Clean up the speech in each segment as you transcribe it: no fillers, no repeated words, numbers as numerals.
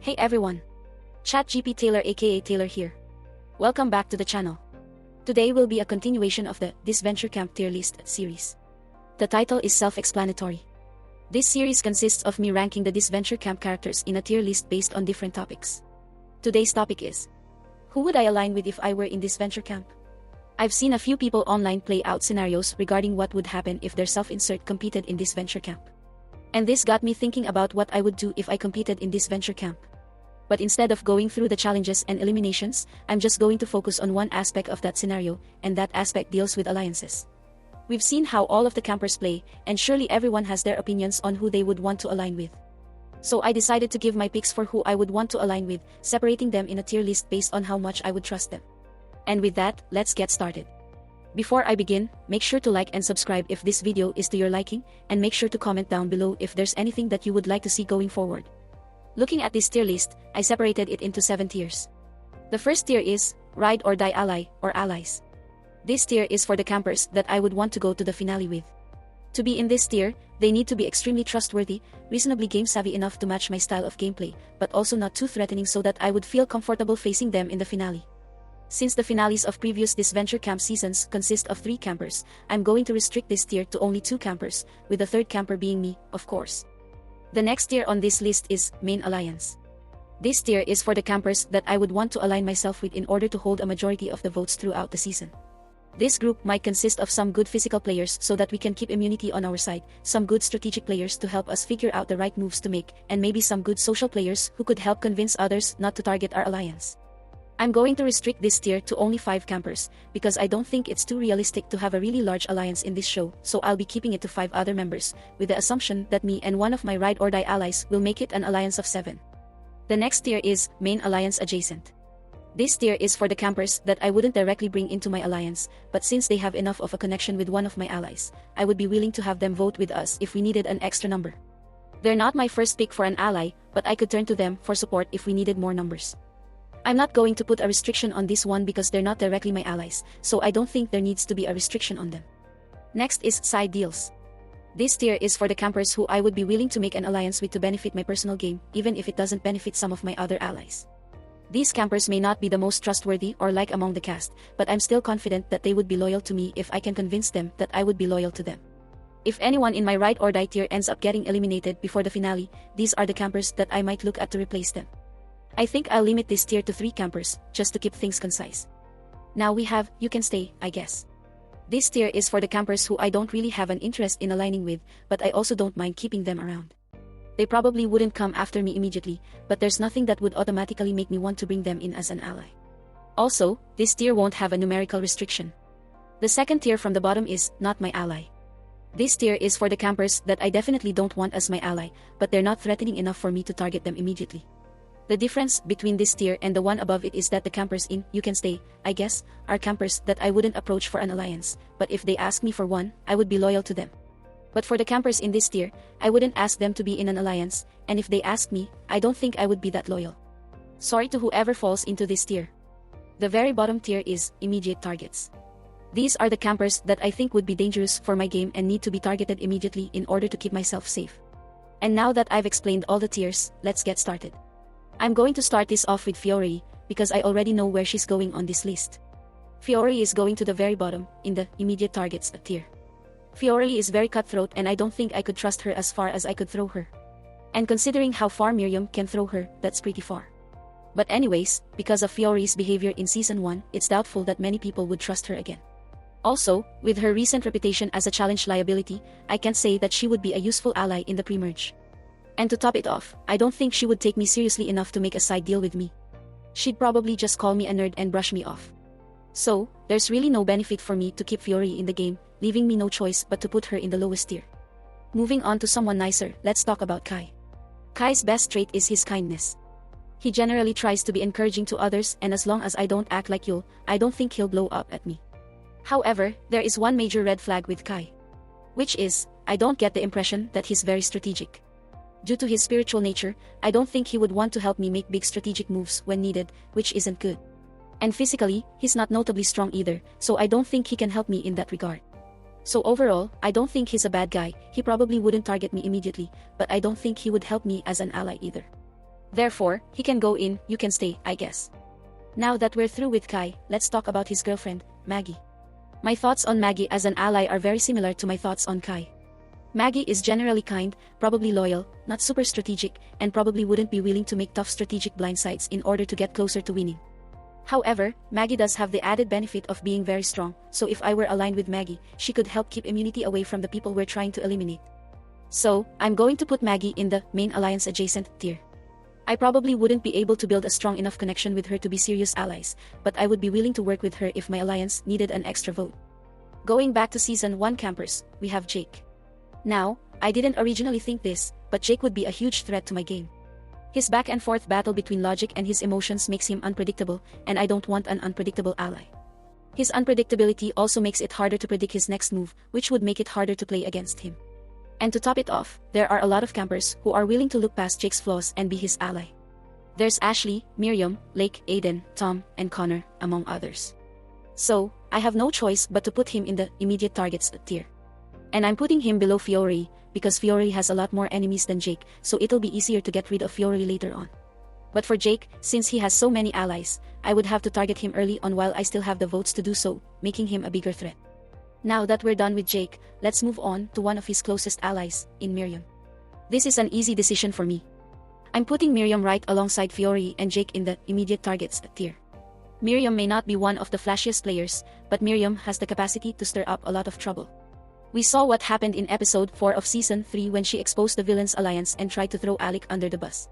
Hey everyone! ChatGP Taylor aka Taylor here. Welcome back to the channel. Today will be a continuation of the Disventure Camp tier list series. The title is self-explanatory. This series consists of me ranking the Disventure Camp characters in a tier list based on different topics. Today's topic is: who would I align with if I were in Disventure Camp? I've seen a few people online play out scenarios regarding what would happen if their self-insert competed in Disventure Camp. And this got me thinking about what I would do if I competed in Disventure Camp. But instead of going through the challenges and eliminations, I'm just going to focus on one aspect of that scenario, and that aspect deals with alliances. We've seen how all of the campers play, and surely everyone has their opinions on who they would want to align with. So I decided to give my picks for who I would want to align with, separating them in a tier list based on how much I would trust them. And with that, let's get started. Before I begin, make sure to like and subscribe if this video is to your liking, and make sure to comment down below if there's anything that you would like to see going forward. Looking at this tier list, I separated it into 7 tiers. The first tier is Ride or Die Ally or Allies. This tier is for the campers that I would want to go to the finale with. To be in this tier, they need to be extremely trustworthy, reasonably game-savvy enough to match my style of gameplay, but also not too threatening so that I would feel comfortable facing them in the finale. Since the finales of previous Disventure Camp seasons consist of 3 campers, I'm going to restrict this tier to only 2 campers, with the third camper being me, of course. The next tier on this list is Main Alliance. This tier is for the campers that I would want to align myself with in order to hold a majority of the votes throughout the season. This group might consist of some good physical players so that we can keep immunity on our side, some good strategic players to help us figure out the right moves to make, and maybe some good social players who could help convince others not to target our alliance. I'm going to restrict this tier to only 5 campers, because I don't think it's too realistic to have a really large alliance in this show, so I'll be keeping it to 5 other members, with the assumption that me and one of my Ride or Die allies will make it an alliance of 7. The next tier is Main Alliance Adjacent. This tier is for the campers that I wouldn't directly bring into my alliance, but since they have enough of a connection with one of my allies, I would be willing to have them vote with us if we needed an extra number. They're not my first pick for an ally, but I could turn to them for support if we needed more numbers. I'm not going to put a restriction on this one because they're not directly my allies, so I don't think there needs to be a restriction on them. Next is Side Deals. This tier is for the campers who I would be willing to make an alliance with to benefit my personal game, even if it doesn't benefit some of my other allies. These campers may not be the most trustworthy or liked among the cast, but I'm still confident that they would be loyal to me if I can convince them that I would be loyal to them. If anyone in my Ride or Die tier ends up getting eliminated before the finale, these are the campers that I might look at to replace them. I think I'll limit this tier to 3 campers, just to keep things concise. Now we have You Can Stay, I guess. This tier is for the campers who I don't really have an interest in aligning with, but I also don't mind keeping them around. They probably wouldn't come after me immediately, but there's nothing that would automatically make me want to bring them in as an ally. Also, this tier won't have a numerical restriction. The second tier from the bottom is Not My Ally. This tier is for the campers that I definitely don't want as my ally, but they're not threatening enough for me to target them immediately. The difference between this tier and the one above it is that the campers in You Can Stay, I guess, are campers that I wouldn't approach for an alliance, but if they ask me for one, I would be loyal to them. But for the campers in this tier, I wouldn't ask them to be in an alliance, and if they ask me, I don't think I would be that loyal. Sorry to whoever falls into this tier. The very bottom tier is Immediate Targets. These are the campers that I think would be dangerous for my game and need to be targeted immediately in order to keep myself safe. And now that I've explained all the tiers, let's get started. I'm going to start this off with Fiore, because I already know where she's going on this list. Fiore is going to the very bottom, in the Immediate Targets tier. Fiore is very cutthroat and I don't think I could trust her as far as I could throw her. And considering how far Miriam can throw her, that's pretty far. But anyways, because of Fiore's behavior in Season 1, it's doubtful that many people would trust her again. Also, with her recent reputation as a challenge liability, I can say that she would be a useful ally in the pre-merge. And to top it off, I don't think she would take me seriously enough to make a side deal with me. She'd probably just call me a nerd and brush me off. So, there's really no benefit for me to keep Fiore in the game, leaving me no choice but to put her in the lowest tier. Moving on to someone nicer, let's talk about Kai. Kai's best trait is his kindness. He generally tries to be encouraging to others, and as long as I don't act like Yul, I don't think he'll blow up at me. However, there is one major red flag with Kai. Which is, I don't get the impression that he's very strategic. Due to his spiritual nature, I don't think he would want to help me make big strategic moves when needed, which isn't good. And physically, he's not notably strong either, so I don't think he can help me in that regard. So overall, I don't think he's a bad guy. He probably wouldn't target me immediately, but I don't think he would help me as an ally either. Therefore, he can go in, you can stay, I guess. Now that we're through with Kai, let's talk about his girlfriend, Maggy. My thoughts on Maggy as an ally are very similar to my thoughts on Kai. Maggy is generally kind, probably loyal, not super strategic, and probably wouldn't be willing to make tough strategic blindsides in order to get closer to winning. However, Maggy does have the added benefit of being very strong, so if I were aligned with Maggy, she could help keep immunity away from the people we're trying to eliminate. So, I'm going to put Maggy in the main alliance adjacent tier. I probably wouldn't be able to build a strong enough connection with her to be serious allies, but I would be willing to work with her if my alliance needed an extra vote. Going back to Season 1 campers, we have Jake. Now, I didn't originally think this, but Jake would be a huge threat to my game. His back and forth battle between logic and his emotions makes him unpredictable, and I don't want an unpredictable ally. His unpredictability also makes it harder to predict his next move, which would make it harder to play against him. And to top it off, there are a lot of campers who are willing to look past Jake's flaws and be his ally. There's Ashley, Miriam, Lake, Aiden, Tom, and Connor, among others. So, I have no choice but to put him in the immediate targets tier. And I'm putting him below Fiore, because Fiore has a lot more enemies than Jake, so it'll be easier to get rid of Fiore later on. But for Jake, since he has so many allies, I would have to target him early on while I still have the votes to do so, making him a bigger threat. Now that we're done with Jake, let's move on to one of his closest allies, in Miriam. This is an easy decision for me. I'm putting Miriam right alongside Fiore and Jake in the immediate targets tier. Miriam may not be one of the flashiest players, but Miriam has the capacity to stir up a lot of trouble. We saw what happened in episode 4 of season 3 when she exposed the villains alliance and tried to throw Alec under the bus.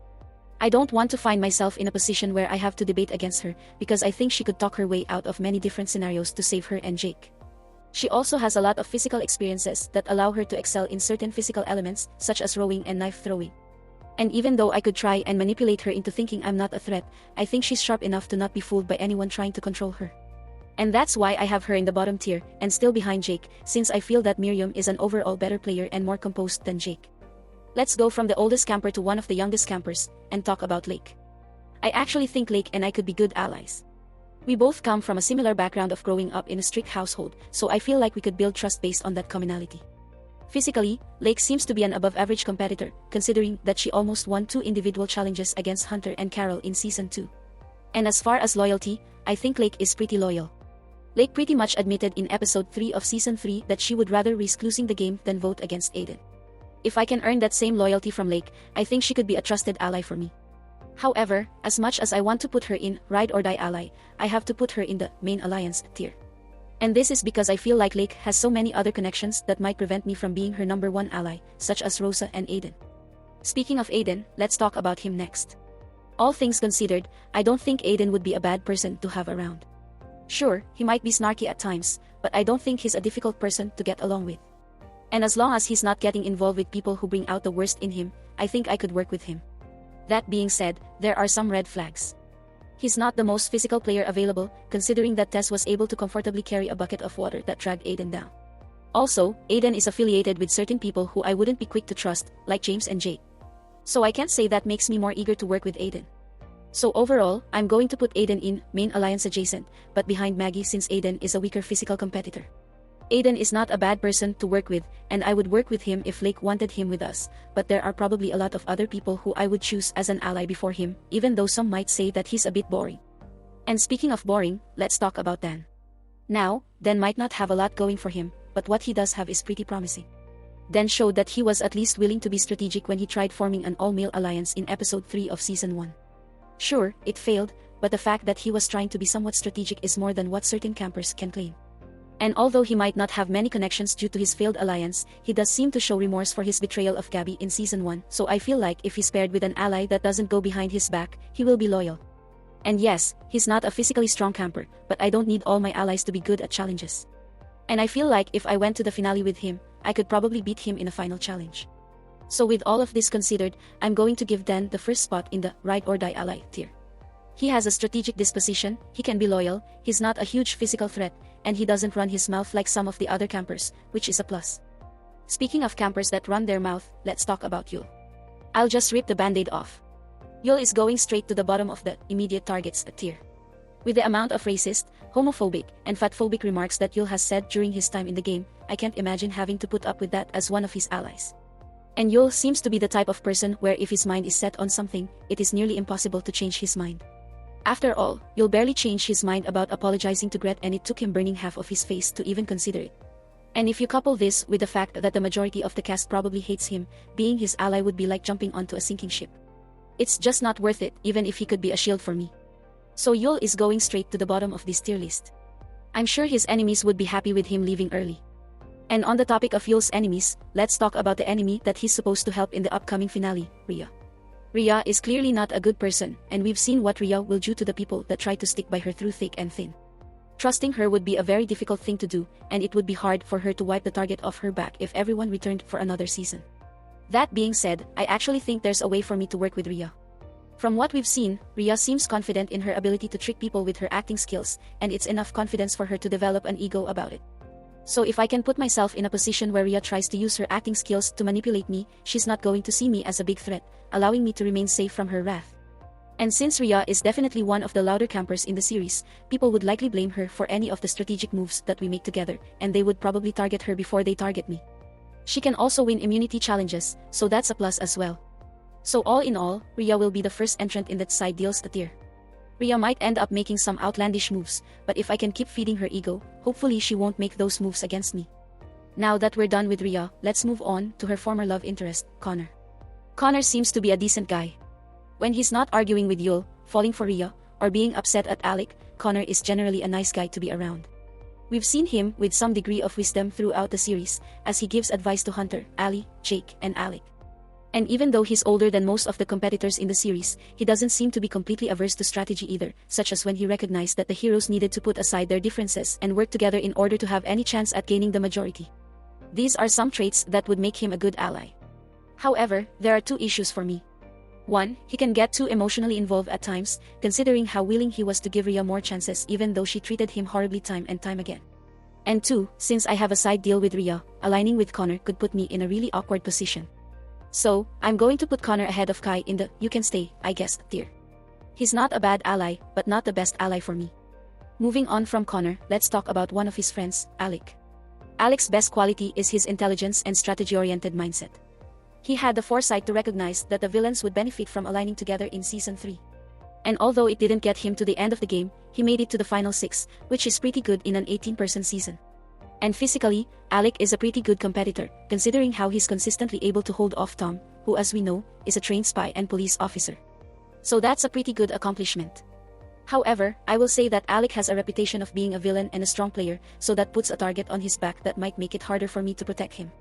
I don't want to find myself in a position where I have to debate against her, because I think she could talk her way out of many different scenarios to save her and Jake. She also has a lot of physical experiences that allow her to excel in certain physical elements, such as rowing and knife throwing. And even though I could try and manipulate her into thinking I'm not a threat, I think she's sharp enough to not be fooled by anyone trying to control her. And that's why I have her in the bottom tier, and still behind Jake, since I feel that Miriam is an overall better player and more composed than Jake. Let's go from the oldest camper to one of the youngest campers, and talk about Lake. I actually think Lake and I could be good allies. We both come from a similar background of growing up in a strict household, so I feel like we could build trust based on that commonality. Physically, Lake seems to be an above-average competitor, considering that she almost won 2 individual challenges against Hunter and Karol in Season 2. And as far as loyalty, I think Lake is pretty loyal. Lake pretty much admitted in episode 3 of season 3 that she would rather risk losing the game than vote against Aiden. If I can earn that same loyalty from Lake, I think she could be a trusted ally for me. However, as much as I want to put her in ride or die ally, I have to put her in the main alliance tier. And this is because I feel like Lake has so many other connections that might prevent me from being her number 1 ally, such as Rosa and Aiden. Speaking of Aiden, let's talk about him next. All things considered, I don't think Aiden would be a bad person to have around. Sure, he might be snarky at times, but I don't think he's a difficult person to get along with. And as long as he's not getting involved with people who bring out the worst in him, I think I could work with him. That being said, there are some red flags. He's not the most physical player available, considering that Tess was able to comfortably carry a bucket of water that dragged Aiden down. Also, Aiden is affiliated with certain people who I wouldn't be quick to trust, like James and Jake. So I can't say that makes me more eager to work with Aiden. So overall, I'm going to put Aiden in main alliance adjacent, but behind Maggy since Aiden is a weaker physical competitor. Aiden is not a bad person to work with, and I would work with him if Lake wanted him with us, but there are probably a lot of other people who I would choose as an ally before him, even though some might say that he's a bit boring. And speaking of boring, let's talk about Dan. Now, Dan might not have a lot going for him, but what he does have is pretty promising. Dan showed that he was at least willing to be strategic when he tried forming an all-male alliance in episode 3 of season 1. Sure, it failed, but the fact that he was trying to be somewhat strategic is more than what certain campers can claim. And although he might not have many connections due to his failed alliance, he does seem to show remorse for his betrayal of Gabby in season 1, so I feel like if he's paired with an ally that doesn't go behind his back, he will be loyal. And yes, he's not a physically strong camper, but I don't need all my allies to be good at challenges. And I feel like if I went to the finale with him, I could probably beat him in a final challenge. So with all of this considered, I'm going to give Dan the first spot in the ride or die ally tier. He has a strategic disposition, he can be loyal, he's not a huge physical threat, and he doesn't run his mouth like some of the other campers, which is a plus. Speaking of campers that run their mouth, let's talk about Yul. I'll just rip the band-aid off. Yul is going straight to the bottom of the immediate targets tier. With the amount of racist, homophobic, and fatphobic remarks that Yul has said during his time in the game, I can't imagine having to put up with that as one of his allies. And Yul seems to be the type of person where if his mind is set on something, it is nearly impossible to change his mind. After all, Yul barely changed his mind about apologizing to Grett, and it took him burning half of his face to even consider it. And if you couple this with the fact that the majority of the cast probably hates him, being his ally would be like jumping onto a sinking ship. It's just not worth it, even if he could be a shield for me. So Yul is going straight to the bottom of this tier list. I'm sure his enemies would be happy with him leaving early. And on the topic of Yul's enemies, let's talk about the enemy that he's supposed to help in the upcoming finale, Riya. Riya is clearly not a good person, and we've seen what Riya will do to the people that try to stick by her through thick and thin. Trusting her would be a very difficult thing to do, and it would be hard for her to wipe the target off her back if everyone returned for another season. That being said, I actually think there's a way for me to work with Riya. From what we've seen, Riya seems confident in her ability to trick people with her acting skills, and it's enough confidence for her to develop an ego about it. So if I can put myself in a position where Riya tries to use her acting skills to manipulate me, she's not going to see me as a big threat, allowing me to remain safe from her wrath. And since Riya is definitely one of the louder campers in the series, people would likely blame her for any of the strategic moves that we make together, and they would probably target her before they target me. She can also win immunity challenges, so that's a plus as well. So all in all, Riya will be the first entrant in that side deals the tier. Riya might end up making some outlandish moves, but if I can keep feeding her ego, hopefully she won't make those moves against me. Now that we're done with Riya, let's move on to her former love interest, Connor. Connor seems to be a decent guy. When he's not arguing with Yul, falling for Riya, or being upset at Alec, Connor is generally a nice guy to be around. We've seen him with some degree of wisdom throughout the series, as he gives advice to Hunter, Ellie, Jake, and Alec. And even though he's older than most of the competitors in the series, he doesn't seem to be completely averse to strategy either, such as when he recognized that the heroes needed to put aside their differences and work together in order to have any chance at gaining the majority. These are some traits that would make him a good ally. However, there are two issues for me. 1. He can get too emotionally involved at times, considering how willing he was to give Riya more chances even though she treated him horribly time and time again. And 2. Since I have a side deal with Riya, aligning with Connor could put me in a really awkward position. So, I'm going to put Connor ahead of Kai in the "you can stay, I guess" tier. He's not a bad ally, but not the best ally for me. Moving on from Connor, let's talk about one of his friends, Alec. Alec's best quality is his intelligence and strategy-oriented mindset. He had the foresight to recognize that the villains would benefit from aligning together in Season 3. And although it didn't get him to the end of the game, he made it to the final 6, which is pretty good in an 18-person season. And physically, Alec is a pretty good competitor, considering how he's consistently able to hold off Tom, who as we know, is a trained spy and police officer. So that's a pretty good accomplishment. However, I will say that Alec has a reputation of being a villain and a strong player, so that puts a target on his back that might make it harder for me to protect him.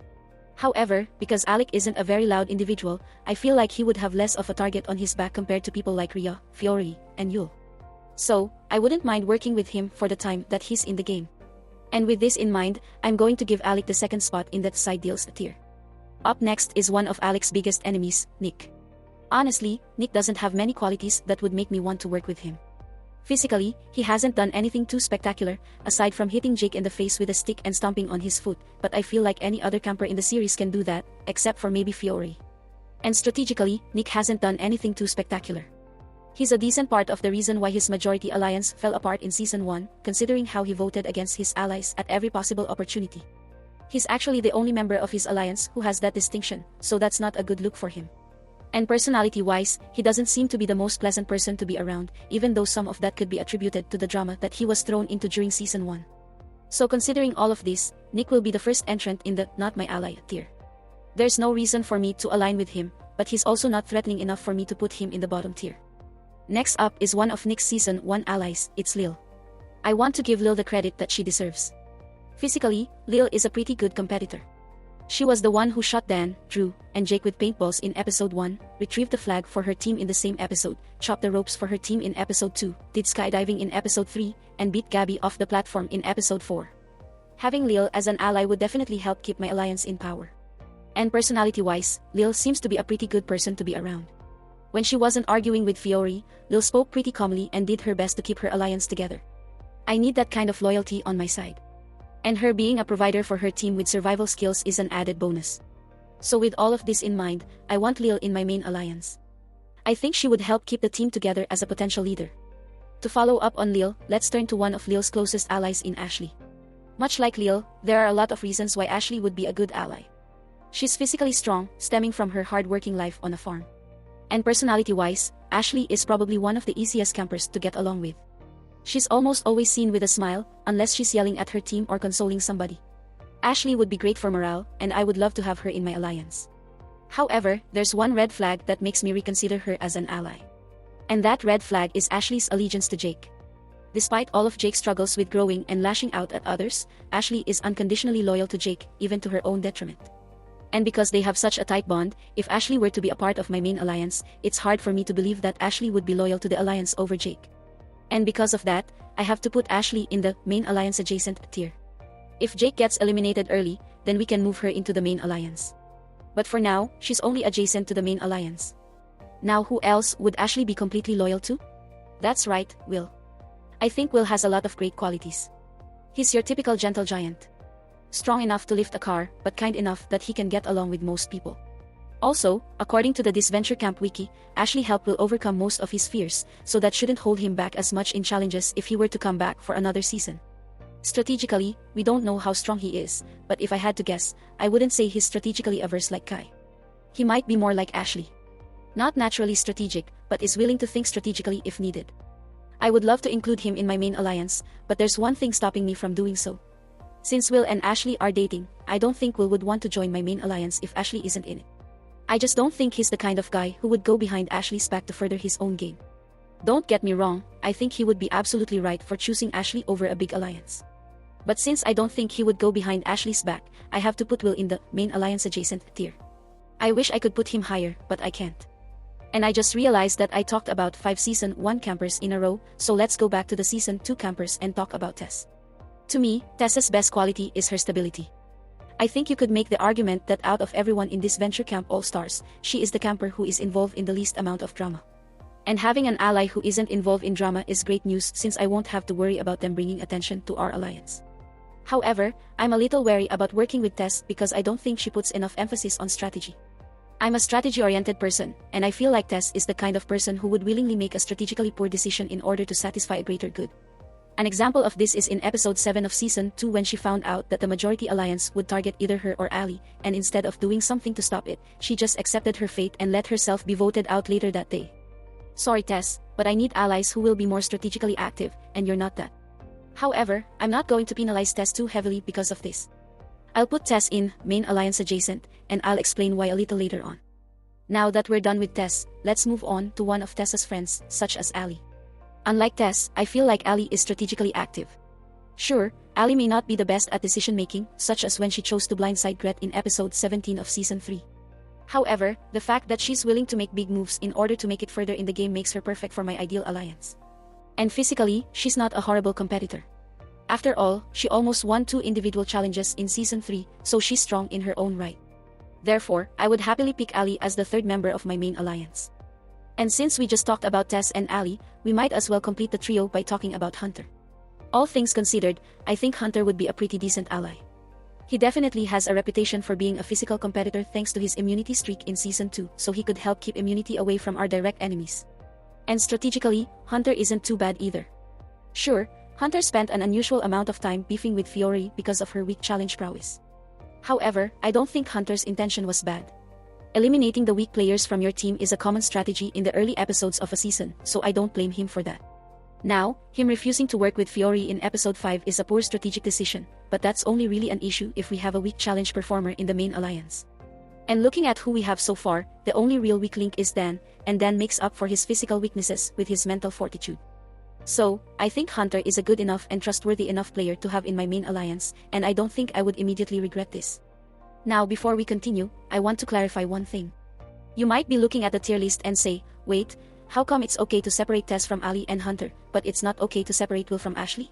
However, because Alec isn't a very loud individual, I feel like he would have less of a target on his back compared to people like Riya, Fiore, and Yul. So, I wouldn't mind working with him for the time that he's in the game. And with this in mind, I'm going to give Alec the second spot in that side deals tier. Up next is one of Alec's biggest enemies, Nick. Honestly, Nick doesn't have many qualities that would make me want to work with him. Physically, he hasn't done anything too spectacular, aside from hitting Jake in the face with a stick and stomping on his foot, but I feel like any other camper in the series can do that, except for maybe Fiore. And strategically, Nick hasn't done anything too spectacular. He's a decent part of the reason why his majority alliance fell apart in Season 1, considering how he voted against his allies at every possible opportunity. He's actually the only member of his alliance who has that distinction, so that's not a good look for him. And personality-wise, he doesn't seem to be the most pleasant person to be around, even though some of that could be attributed to the drama that he was thrown into during Season 1. So considering all of this, Nick will be the first entrant in the "not my ally" tier. There's no reason for me to align with him, but he's also not threatening enough for me to put him in the bottom tier. Next up is one of Nick's Season 1 allies, it's Lill. I want to give Lill the credit that she deserves. Physically, Lill is a pretty good competitor. She was the one who shot Dan, Drew, and Jake with paintballs in Episode 1, retrieved the flag for her team in the same episode, chopped the ropes for her team in Episode 2, did skydiving in Episode 3, and beat Gabby off the platform in Episode 4. Having Lill as an ally would definitely help keep my alliance in power. And personality-wise, Lill seems to be a pretty good person to be around. When she wasn't arguing with Fiore, Lill spoke pretty calmly and did her best to keep her alliance together. I need that kind of loyalty on my side. And her being a provider for her team with survival skills is an added bonus. So with all of this in mind, I want Lill in my main alliance. I think she would help keep the team together as a potential leader. To follow up on Lill, let's turn to one of Lill's closest allies in Ashley. Much like Lill, there are a lot of reasons why Ashley would be a good ally. She's physically strong, stemming from her hard-working life on a farm. And personality-wise, Ashley is probably one of the easiest campers to get along with. She's almost always seen with a smile, unless she's yelling at her team or consoling somebody. Ashley would be great for morale, and I would love to have her in my alliance. However, there's one red flag that makes me reconsider her as an ally. And that red flag is Ashley's allegiance to Jake. Despite all of Jake's struggles with growing and lashing out at others, Ashley is unconditionally loyal to Jake, even to her own detriment. And because they have such a tight bond, if Ashley were to be a part of my main alliance, it's hard for me to believe that Ashley would be loyal to the alliance over Jake. And because of that, I have to put Ashley in the main alliance adjacent tier. If Jake gets eliminated early, then we can move her into the main alliance. But for now, she's only adjacent to the main alliance. Now who else would Ashley be completely loyal to? That's right, Will. I think Will has a lot of great qualities. He's your typical gentle giant. Strong enough to lift a car, but kind enough that he can get along with most people. Also, according to the Disventure Camp wiki, Ashley helped Will overcome most of his fears, so that shouldn't hold him back as much in challenges if he were to come back for another season. Strategically, we don't know how strong he is, but if I had to guess, I wouldn't say he's strategically averse like Kai. He might be more like Ashley. Not naturally strategic, but is willing to think strategically if needed. I would love to include him in my main alliance, but there's one thing stopping me from doing so. Since Will and Ashley are dating, I don't think Will would want to join my main alliance if Ashley isn't in it. I just don't think he's the kind of guy who would go behind Ashley's back to further his own game. Don't get me wrong, I think he would be absolutely right for choosing Ashley over a big alliance. But since I don't think he would go behind Ashley's back, I have to put Will in the main alliance adjacent tier. I wish I could put him higher, but I can't. And I just realized that I talked about 5 Season 1 campers in a row, so let's go back to the Season 2 campers and talk about Tess. To me, Tess's best quality is her stability. I think you could make the argument that out of everyone in this Disventure Camp All-Stars, she is the camper who is involved in the least amount of drama. And having an ally who isn't involved in drama is great news since I won't have to worry about them bringing attention to our alliance. However, I'm a little wary about working with Tess because I don't think she puts enough emphasis on strategy. I'm a strategy-oriented person, and I feel like Tess is the kind of person who would willingly make a strategically poor decision in order to satisfy a greater good. An example of this is in episode 7 of season 2 when she found out that the majority alliance would target either her or Allie, and instead of doing something to stop it, she just accepted her fate and let herself be voted out later that day. Sorry Tess, but I need allies who will be more strategically active, and you're not that. However, I'm not going to penalize Tess too heavily because of this. I'll put Tess in main alliance adjacent, and I'll explain why a little later on. Now that we're done with Tess, let's move on to one of Tess's friends, such as Allie. Unlike Tess, I feel like Allie is strategically active. Sure, Allie may not be the best at decision-making, such as when she chose to blindside Grett in episode 17 of season 3. However, the fact that she's willing to make big moves in order to make it further in the game makes her perfect for my ideal alliance. And physically, she's not a horrible competitor. After all, she almost won 2 individual challenges in season 3, so she's strong in her own right. Therefore, I would happily pick Allie as the third member of my main alliance. And since we just talked about Tess and Allie, we might as well complete the trio by talking about Hunter. All things considered, I think Hunter would be a pretty decent ally. He definitely has a reputation for being a physical competitor thanks to his immunity streak in season 2, so he could help keep immunity away from our direct enemies. And strategically, Hunter isn't too bad either. Sure, Hunter spent an unusual amount of time beefing with Fiore because of her weak challenge prowess. However, I don't think Hunter's intention was bad. Eliminating the weak players from your team is a common strategy in the early episodes of a season, so I don't blame him for that. Now, him refusing to work with Fiore in episode 5 is a poor strategic decision, but that's only really an issue if we have a weak challenge performer in the main alliance. And looking at who we have so far, the only real weak link is Dan, and Dan makes up for his physical weaknesses with his mental fortitude. So, I think Hunter is a good enough and trustworthy enough player to have in my main alliance, and I don't think I would immediately regret this. Now before we continue, I want to clarify one thing. You might be looking at the tier list and say, wait, how come it's okay to separate Tess from Allie and Hunter, but it's not okay to separate Will from Ashley?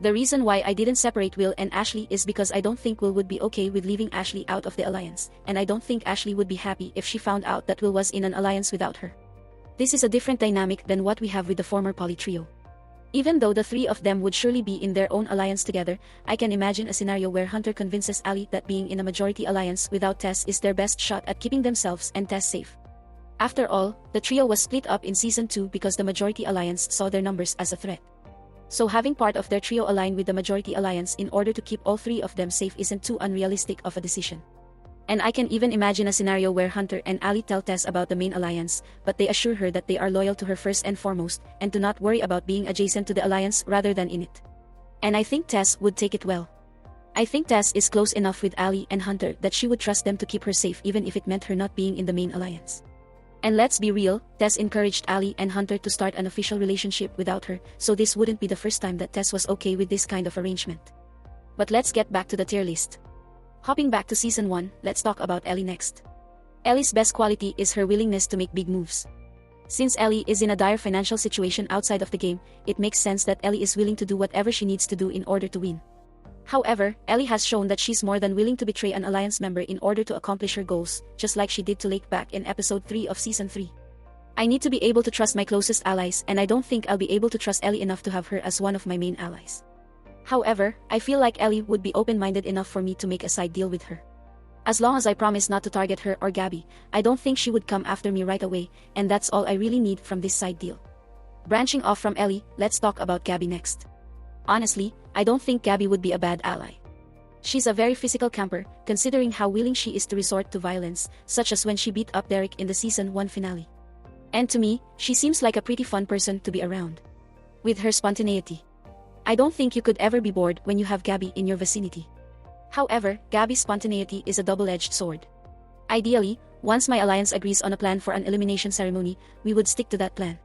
The reason why I didn't separate Will and Ashley is because I don't think Will would be okay with leaving Ashley out of the alliance, and I don't think Ashley would be happy if she found out that Will was in an alliance without her. This is a different dynamic than what we have with the former poly trio. Even though the 3 of them would surely be in their own alliance together, I can imagine a scenario where Hunter convinces Allie that being in a majority alliance without Tess is their best shot at keeping themselves and Tess safe. After all, the trio was split up in season 2 because the majority alliance saw their numbers as a threat. So having part of their trio align with the majority alliance in order to keep all 3 of them safe isn't too unrealistic of a decision. And I can even imagine a scenario where Hunter and Allie tell Tess about the main alliance, but they assure her that they are loyal to her first and foremost, and do not worry about being adjacent to the alliance rather than in it. And I think Tess would take it well. I think Tess is close enough with Allie and Hunter that she would trust them to keep her safe even if it meant her not being in the main alliance. And let's be real, Tess encouraged Allie and Hunter to start an official relationship without her, so this wouldn't be the first time that Tess was okay with this kind of arrangement. But let's get back to the tier list. Hopping back to Season 1, let's talk about Ellie next. Ellie's best quality is her willingness to make big moves. Since Ellie is in a dire financial situation outside of the game, it makes sense that Ellie is willing to do whatever she needs to do in order to win. However, Ellie has shown that she's more than willing to betray an alliance member in order to accomplish her goals, just like she did to Lake back in episode 3 of Season 3. I need to be able to trust my closest allies, and I don't think I'll be able to trust Ellie enough to have her as one of my main allies. However, I feel like Ellie would be open-minded enough for me to make a side deal with her. As long as I promise not to target her or Gabby, I don't think she would come after me right away, and that's all I really need from this side deal. Branching off from Ellie, let's talk about Gabby next. Honestly, I don't think Gabby would be a bad ally. She's a very physical camper, considering how willing she is to resort to violence, such as when she beat up Derek in the Season 1 finale. And to me, she seems like a pretty fun person to be around. With her spontaneity, I don't think you could ever be bored when you have Gabby in your vicinity. However, Gabby's spontaneity is a double-edged sword. Ideally, once my alliance agrees on a plan for an elimination ceremony, we would stick to that plan.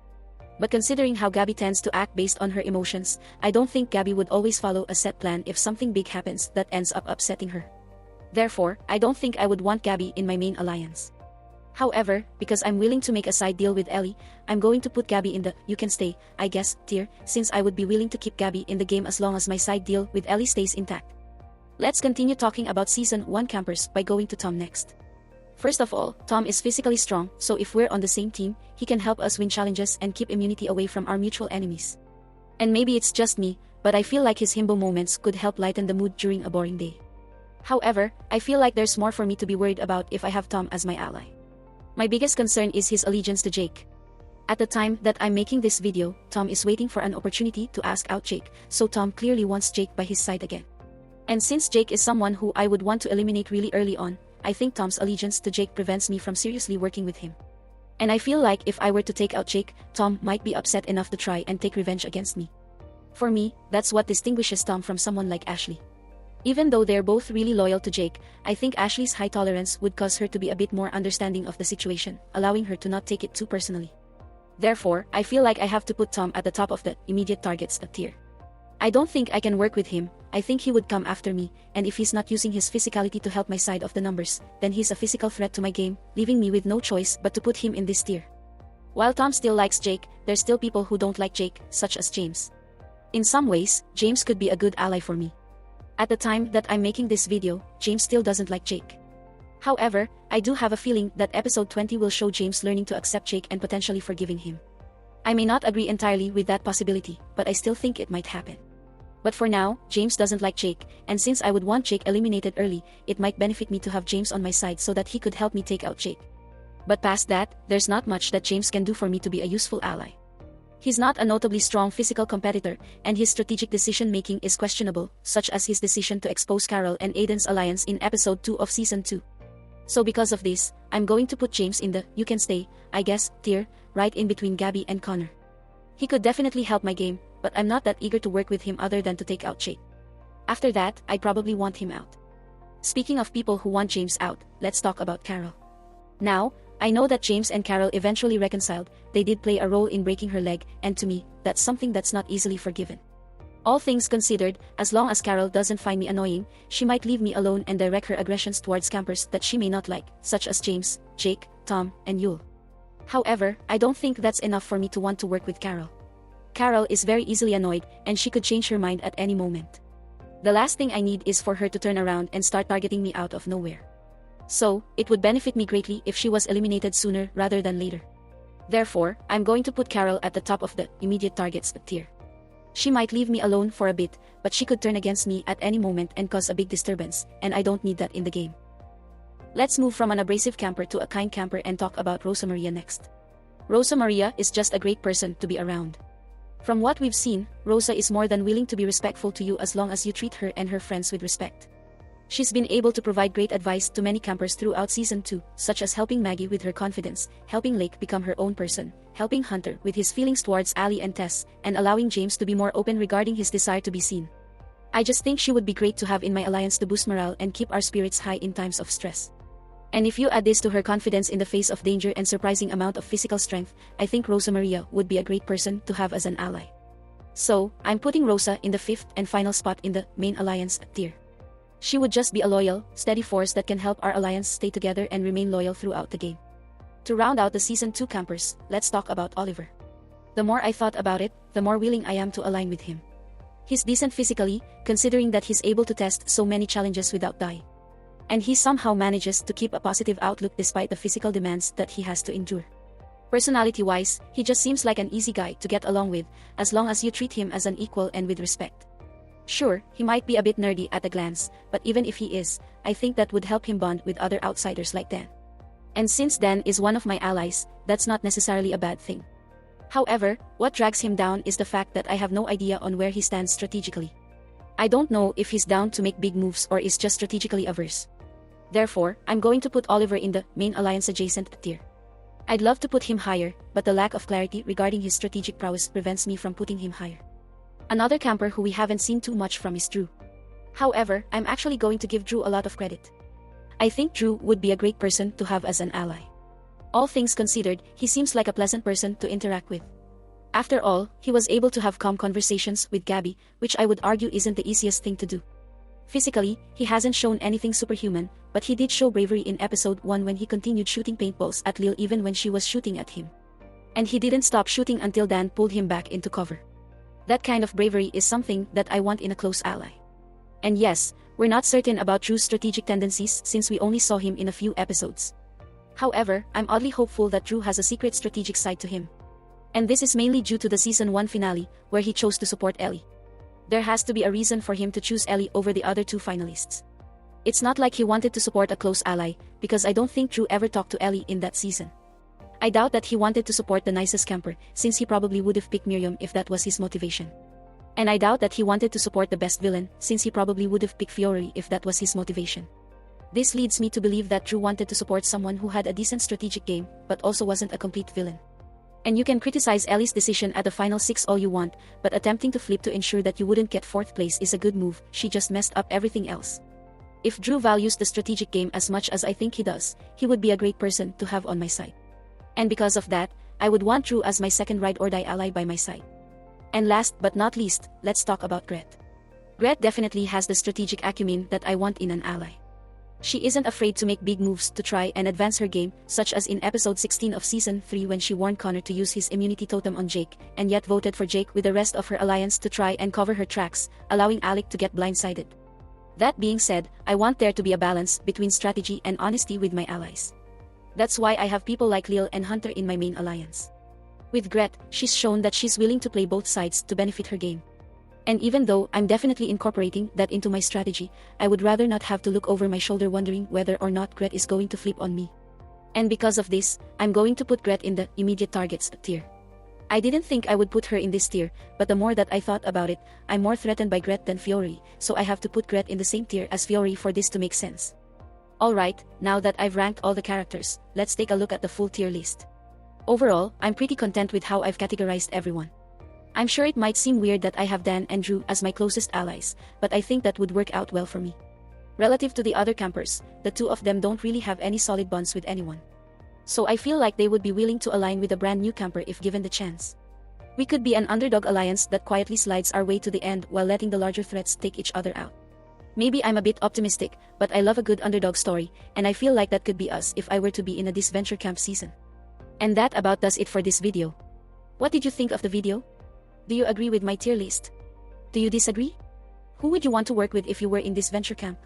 But considering how Gabby tends to act based on her emotions, I don't think Gabby would always follow a set plan if something big happens that ends up upsetting her. Therefore, I don't think I would want Gabby in my main alliance. However, because I'm willing to make a side deal with Ellie, I'm going to put Gabby in the "you can stay, I guess" tier, since I would be willing to keep Gabby in the game as long as my side deal with Ellie stays intact. Let's continue talking about Season 1 campers by going to Tom next. First of all, Tom is physically strong, so if we're on the same team, he can help us win challenges and keep immunity away from our mutual enemies. And maybe it's just me, but I feel like his himbo moments could help lighten the mood during a boring day. However, I feel like there's more for me to be worried about if I have Tom as my ally. My biggest concern is his allegiance to Jake. At the time that I'm making this video, Tom is waiting for an opportunity to ask out Jake, so Tom clearly wants Jake by his side again. And since Jake is someone who I would want to eliminate really early on, I think Tom's allegiance to Jake prevents me from seriously working with him. And I feel like if I were to take out Jake, Tom might be upset enough to try and take revenge against me. For me, that's what distinguishes Tom from someone like Ashley. Even though they're both really loyal to Jake, I think Ashley's high tolerance would cause her to be a bit more understanding of the situation, allowing her to not take it too personally. Therefore, I feel like I have to put Tom at the top of the immediate targets tier. I don't think I can work with him. I think he would come after me, and if he's not using his physicality to help my side of the numbers, then he's a physical threat to my game, leaving me with no choice but to put him in this tier. While Tom still likes Jake, there's still people who don't like Jake, such as James. In some ways, James could be a good ally for me. At the time that I'm making this video, James still doesn't like Jake. However, I do have a feeling that episode 20 will show James learning to accept Jake and potentially forgiving him. I may not agree entirely with that possibility, but I still think it might happen. But for now, James doesn't like Jake, and since I would want Jake eliminated early, it might benefit me to have James on my side so that he could help me take out Jake. But past that, there's not much that James can do for me to be a useful ally. He's not a notably strong physical competitor, and his strategic decision-making is questionable, such as his decision to expose Karol and Aiden's alliance in episode 2 of Season 2. So because of this, I'm going to put James in the "you can stay, I guess" tier, right in between Gabby and Connor. He could definitely help my game, but I'm not that eager to work with him other than to take out Jake. After that, I'd probably want him out. Speaking of people who want James out, let's talk about Karol. Now, I know that James and Karol eventually reconciled. They did play a role in breaking her leg, and to me, that's something that's not easily forgiven. All things considered, as long as Karol doesn't find me annoying, she might leave me alone and direct her aggressions towards campers that she may not like, such as James, Jake, Tom, and Yul. However, I don't think that's enough for me to want to work with Karol. Karol is very easily annoyed, and she could change her mind at any moment. The last thing I need is for her to turn around and start targeting me out of nowhere. So, it would benefit me greatly if she was eliminated sooner rather than later. Therefore, I'm going to put Karol at the top of the immediate targets tier. She might leave me alone for a bit, but she could turn against me at any moment and cause a big disturbance, and I don't need that in the game. Let's move from an abrasive camper to a kind camper and talk about Rosa Maria next. Rosa Maria is just a great person to be around. From what we've seen, Rosa is more than willing to be respectful to you as long as you treat her and her friends with respect. She's been able to provide great advice to many campers throughout Season 2, such as helping Maggy with her confidence, helping Lake become her own person, helping Hunter with his feelings towards Allie and Tess, and allowing James to be more open regarding his desire to be seen. I just think she would be great to have in my alliance to boost morale and keep our spirits high in times of stress. And if you add this to her confidence in the face of danger and surprising amount of physical strength, I think Rosa Maria would be a great person to have as an ally. So, I'm putting Rosa in the 5th and final spot in the main alliance tier. She would just be a loyal, steady force that can help our alliance stay together and remain loyal throughout the game. To round out the Season 2 campers, let's talk about Oliver. The more I thought about it, the more willing I am to align with him. He's decent physically, considering that he's able to test so many challenges without dying. And he somehow manages to keep a positive outlook despite the physical demands that he has to endure. Personality-wise, he just seems like an easy guy to get along with, as long as you treat him as an equal and with respect. Sure, he might be a bit nerdy at a glance, but even if he is, I think that would help him bond with other outsiders like Dan. And since Dan is one of my allies, that's not necessarily a bad thing. However, what drags him down is the fact that I have no idea on where he stands strategically. I don't know if he's down to make big moves or is just strategically averse. Therefore, I'm going to put Oliver in the main alliance adjacent tier. I'd love to put him higher, but the lack of clarity regarding his strategic prowess prevents me from putting him higher. Another camper who we haven't seen too much from is Drew. However, I'm actually going to give Drew a lot of credit. I think Drew would be a great person to have as an ally. All things considered, he seems like a pleasant person to interact with. After all, he was able to have calm conversations with Gabby, which I would argue isn't the easiest thing to do. Physically, he hasn't shown anything superhuman, but he did show bravery in episode 1 when he continued shooting paintballs at Lill even when she was shooting at him. And he didn't stop shooting until Dan pulled him back into cover. That kind of bravery is something that I want in a close ally. And yes, we're not certain about Drew's strategic tendencies since we only saw him in a few episodes. However, I'm oddly hopeful that Drew has a secret strategic side to him. And this is mainly due to the Season 1 finale, where he chose to support Ellie. There has to be a reason for him to choose Ellie over the other 2 finalists. It's not like he wanted to support a close ally, because I don't think Drew ever talked to Ellie in that season. I doubt that he wanted to support the nicest camper, since he probably would have picked Miriam if that was his motivation. And I doubt that he wanted to support the best villain, since he probably would have picked Fiore if that was his motivation. This leads me to believe that Drew wanted to support someone who had a decent strategic game, but also wasn't a complete villain. And you can criticize Ellie's decision at the final 6 all you want, but attempting to flip to ensure that you wouldn't get 4th place is a good move. She just messed up everything else. If Drew values the strategic game as much as I think he does, he would be a great person to have on my side. And because of that, I would want Drew as my second ride-or-die ally by my side. And last but not least, let's talk about Grett. Grett definitely has the strategic acumen that I want in an ally. She isn't afraid to make big moves to try and advance her game, such as in episode 16 of Season 3 when she warned Connor to use his immunity totem on Jake, and yet voted for Jake with the rest of her alliance to try and cover her tracks, allowing Alec to get blindsided. That being said, I want there to be a balance between strategy and honesty with my allies. That's why I have people like Lill and Hunter in my main alliance. With Grett, she's shown that she's willing to play both sides to benefit her game. And even though I'm definitely incorporating that into my strategy, I would rather not have to look over my shoulder wondering whether or not Grett is going to flip on me. And because of this, I'm going to put Grett in the immediate targets tier. I didn't think I would put her in this tier, but the more that I thought about it, I'm more threatened by Grett than Fiore, so I have to put Grett in the same tier as Fiore for this to make sense. Alright, now that I've ranked all the characters, let's take a look at the full tier list. Overall, I'm pretty content with how I've categorized everyone. I'm sure it might seem weird that I have Dan and Drew as my closest allies, but I think that would work out well for me. Relative to the other campers, the 2 of them don't really have any solid bonds with anyone. So I feel like they would be willing to align with a brand new camper if given the chance. We could be an underdog alliance that quietly slides our way to the end while letting the larger threats take each other out. Maybe I'm a bit optimistic, but I love a good underdog story, and I feel like that could be us if I were to be in a Disventure Camp season. And that about does it for this video. What did you think of the video? Do you agree with my tier list? Do you disagree? Who would you want to work with if you were in Disventure Camp?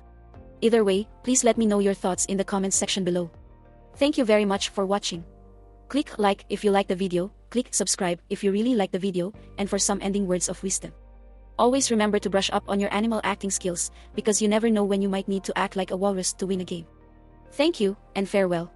Either way, please let me know your thoughts in the comments section below. Thank you very much for watching. Click like if you like the video, click subscribe if you really like the video, and for some ending words of wisdom. Always remember to brush up on your animal acting skills, because you never know when you might need to act like a walrus to win a game. Thank you, and farewell.